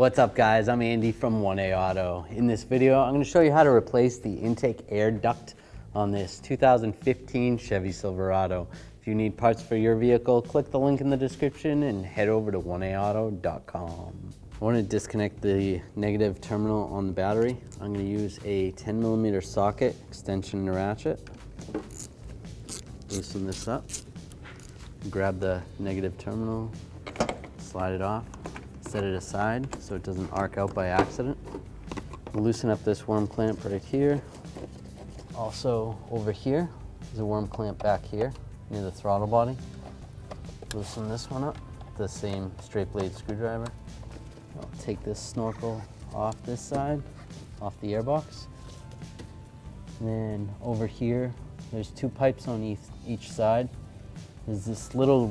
What's up guys, I'm Andy from 1A Auto. In this video, I'm going to show you how to replace the intake air duct on this 2015 Chevy Silverado. If you need parts for your vehicle, click the link in the description and head over to 1aauto.com. I want to disconnect the negative terminal on the battery. I'm going to use a 10mm socket, extension and ratchet. Loosen this up. Grab the negative terminal, slide it off. Set it aside so it doesn't arc out by accident. Loosen up this worm clamp right here. Also over here, there's a worm clamp back here near the throttle body. Loosen this one up, the same straight blade screwdriver. I'll take this snorkel off this side, off the airbox. And then over here, there's two pipes on each side. There's this little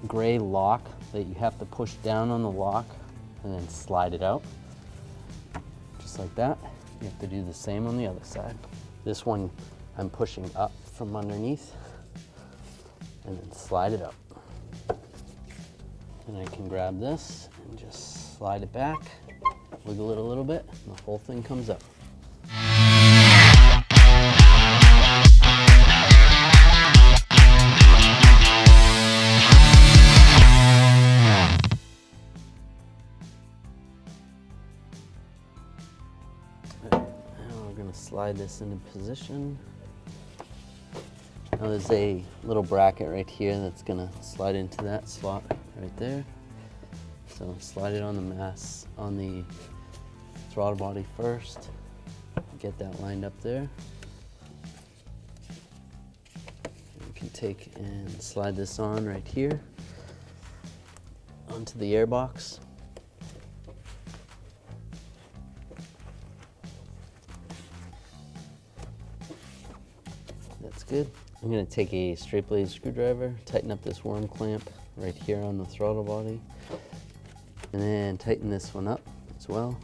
gray lock that you have to push down on the lock and then slide it out, just like that. You have to do the same on the other side. This one I'm pushing up from underneath and then slide it up. And I can grab this and just slide it back, wiggle it a little bit, and the whole thing comes up. Slide this into position. Now there's a little bracket right here that's gonna slide into that slot right there. So slide it on the throttle body first. Get that lined up there. You can take and slide this on right here onto the airbox. That's good. I'm going to take a straight blade screwdriver, tighten up this worm clamp right here on the throttle body, and then tighten this one up as well.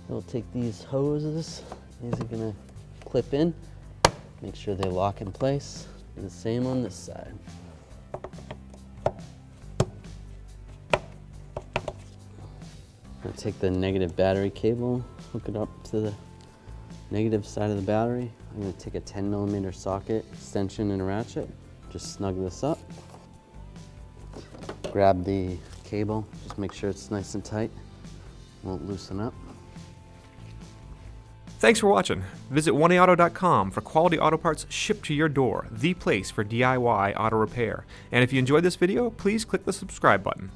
We'll take these hoses. These are going to clip in. Make sure they lock in place. Do the same on this side. I'm going to take the negative battery cable, hook it up to the negative side of the battery. I'm going to take a 10mm socket, extension and a ratchet. Just snug this up. Grab the cable, just make sure it's nice and tight. Won't loosen up. Thanks for watching. Visit 1aauto.com for quality auto parts shipped to your door, the place for DIY auto repair. And if you enjoyed this video, please click the subscribe button.